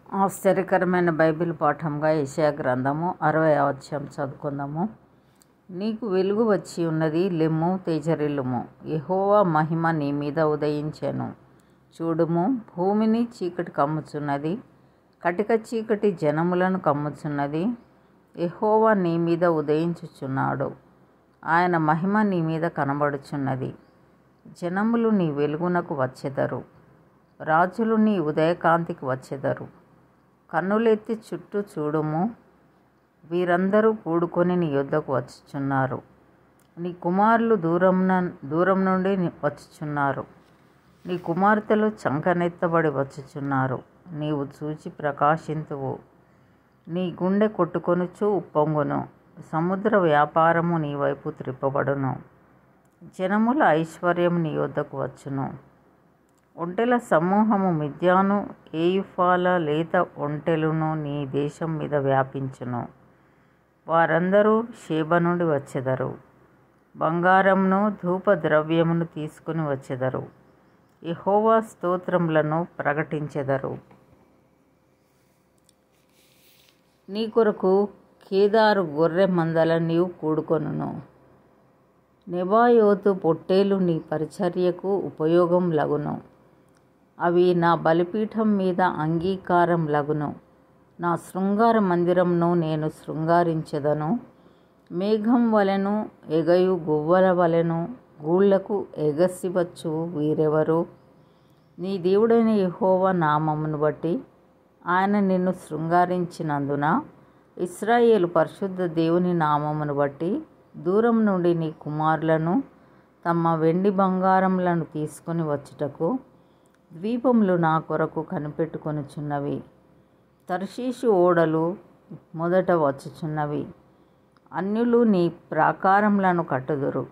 ఆశ్చర్యకరమైన బైబిల్ పాఠంగా యెషయా గ్రంథము 60వ అధ్యాయం చదువుకుందాము. నీకు వెలుగు వచ్చి ఉన్నది, లెమ్ము, తేజరిల్లుము, యెహోవా మహిమ నీ మీద ఉదయించెను. చూడుము, భూమిని చీకటి కమ్ముచున్నది, కటిక చీకటి జనములను కమ్ముచున్నది. యెహోవా నీ మీద ఉదయించుచున్నాడు, ఆయన మహిమ నీ మీద కనబడుచున్నది. జనములు నీ వెలుగునకు వచ్చెదరు, రాజులు నీ ఉదయకాంతికి వచ్చెదరు. కన్నులెత్తి చుట్టూ చూడుము, వీరందరూ కూడుకొని నీ యొద్దకు వచ్చుచున్నారు. నీ కుమారులు దూరం నుండి వచ్చుచున్నారు, నీ కుమార్తెలు చంకనెత్తబడి వచ్చుచున్నారు. నీవు చూచి ప్రకాశింతువు, నీ గుండె కొట్టుకొనుచు ఉప్పొంగును. సముద్ర వ్యాపారము నీ వైపు త్రిప్పబడును, జనముల ఐశ్వర్యం నీ యొద్దకు వచ్చును. ఒంటెల సమూహము మిద్యాను, ఏయుఫాల లేత ఒంటెలను నీ దేశం మీద వ్యాపించును. వారందరూ షేబ నుండి వచ్చెదరు, బంగారమును ధూప ద్రవ్యమును తీసుకుని వచ్చెదరు. యెహోవా స్తోత్రములను ప్రకటించెదరు. నీ కొరకు కేదారు గొర్రె మందల నీవు కూడుకొనును. నెబాయోతు పొట్టేలు నీ పరిచర్యకు ఉపయోగం లగును. అవి నా బలిపీఠం మీద అంగీకారం లగును. నా శృంగార మందిరమును నేను శృంగారించెదను. మేఘం వలెను ఎగయు గువ్వల వలెను గూళ్లకు ఎగసివచ్చు వీరెవరు? నీ దేవుడైన యెహోవా నామమును బట్టి ఆయన నిన్ను శృంగారించినందున, ఇశ్రాయేలు పరిశుద్ధ దేవుని నామమును బట్టి దూరం నుండి నీ కుమారులను తమ వెండి బంగారములను తీసుకుని వచ్చుటకు ద్వీపములు నా కొరకు కనిపెట్టుకొనుచున్నవి. తర్షీషు ఓడలు మొదట వచ్చుచున్నవి. అన్యులు నీ ప్రాకారములను కట్టుదురు,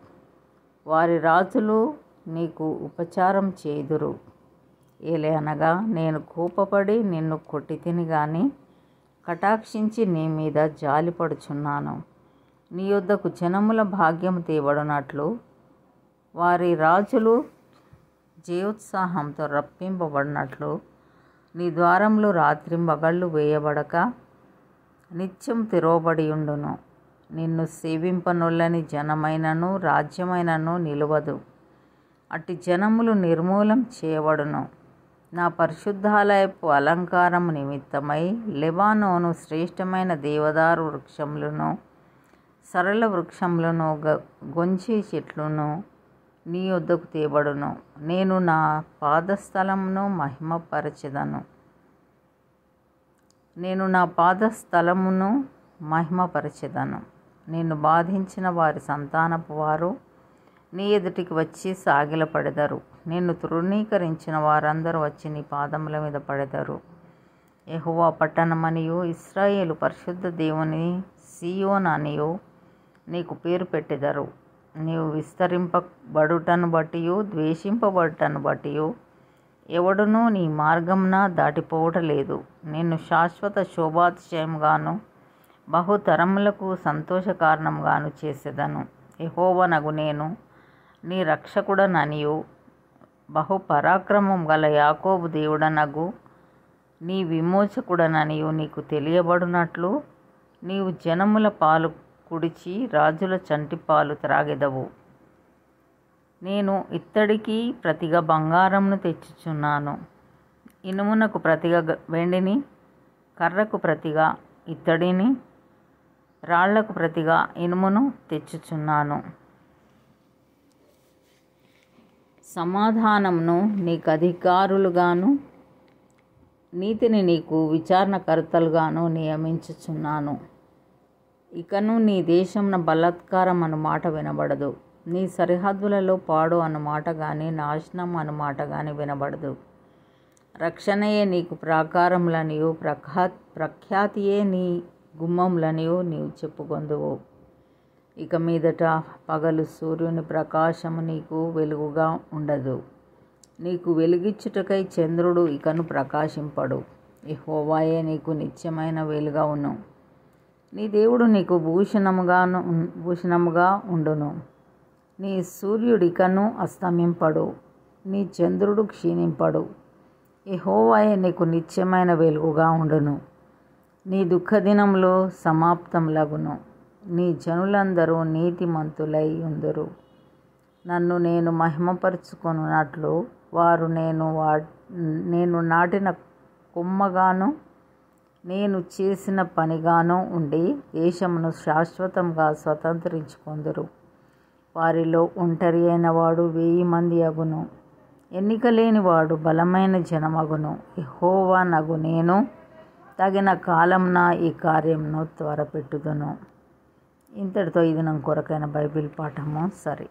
వారి రాజులు నీకు ఉపచారం చేయుదురు. ఏలయనగా నేను కోపపడి నిన్ను కొట్టితిని గాని, కటాక్షించి నీ మీద జాలిపడుచున్నాను. నీ యొద్దకు జనముల భాగ్యము తేబడినట్లు వారి రాజులు జయోత్సాహంతో రప్పింపబడినట్లు నీ ద్వారములు రాత్రింబగళ్ళు వేయబడక నిత్యం తెరవబడి ఉండును. నిన్ను సేవింపనొల్లని జనమైనను రాజ్యమైనను నిలువదు. అట్టి జనములు నిర్మూలం చేయబడును. నా పరిశుద్ధాలయపు అలంకారము నిమిత్తమై లెబానోను శ్రేష్టమైన దేవదారు వృక్షములను, సరళ వృక్షములను, గొంజి చెట్లను నీ యొద్దకు తేబడును. నేను నా పాదస్థలమును మహిమపరచెదను. నిన్ను బాధించిన వారి సంతానపు వారు నీ ఎదుటికి వచ్చి సాగిలపడెదరు. నిన్ను తృణీకరించిన వారందరూ వచ్చి నీ పాదముల మీద పడెదరు. యెహోవా పట్టణమనియు ఇశ్రాయేలు పరిశుద్ధ దేవుని సీయోను అనియు నీకు పేరు పెట్టెదరు. నీవు విస్తరింపబడుటను బట్టియు ద్వేషింపబడుటను బట్టియు ఎవడునూ నీ మార్గమున దాటిపోవటలేదు. నిన్ను శాశ్వత శోభాతిశయంగాను బహుతరములకు సంతోషకారణంగాను చేసేదను. యెహోవానగు నేను నీ రక్షకుడననియు బహుపరాక్రమం గల యాకోబు దేవుడనగు నీ విమోచకుడననియు నీకు తెలియబడునట్లు నీవు జనముల పాలు కుడిచి రాజుల చంటి పాలు త్రాగెదవు. నేను ఇత్తడికి ప్రతిగా బంగారమును తెచ్చుచున్నాను, ఇనుమునకు ప్రతిగా వెండిని, కర్రకు ప్రతిగా ఇత్తడిని, రాళ్లకు ప్రతిగా ఇనుమును తెచ్చుచున్నాను. సమాధానమును నీకు అధికారులుగాను, నీతిని నీకు విచారణకర్తలుగాను నియమించుచున్నాను. ఇకను నీ దేశమున బలాత్కారం అను మాట వినబడదు. నీ సరిహద్దులలో పాడు అను మాట గాని, నాశనం అను మాట గాని వినబడదు. రక్షణయే నీకు ప్రాకారములనియు ప్రఖ్యాతియే నీ గుమ్మములనియు నీవు చెప్పుకొందువు. ఇక మీదట పగలు సూర్యుని ప్రకాశము నీకు వెలుగుగా ఉండదు. నీకు వెలుగిచ్చుటకై చంద్రుడు ఇకను ప్రకాశింపడు. యెహోవాయే నీకు నిత్యమైన వెలుగవును. నీ దేవుడు నీకు భూషణముగా ఉండును. నీ సూర్యుడికను అస్తమింపడు, నీ చంద్రుడు క్షీణింపడు. యెహోవాయే నీకు నిత్యమైన వెలుగుగా ఉండును. నీ దుఃఖదినములు సమాప్తములగును. నీ జనులందరూ నీతిమంతులై ఉందురు. నన్ను నేను మహిమపరచుకొనున్నట్లు వారు నేను నాటిన కొమ్మగాను నేను చేసిన పనిగాను ఉండి దేశమును శాశ్వతంగా స్వతంత్రించుకొందురు. వారిలో ఒంటరి అయిన వాడు 1000 మంది అగును. ఎన్నిక లేనివాడు బలమైన జనమగును. యెహోవా నగు నేను తగిన కాలమున ఈ కార్యమును త్వరపెట్టుదును. ఇంతటితో ఇది నా కొరకైన బైబిల్ పాఠము. సరే.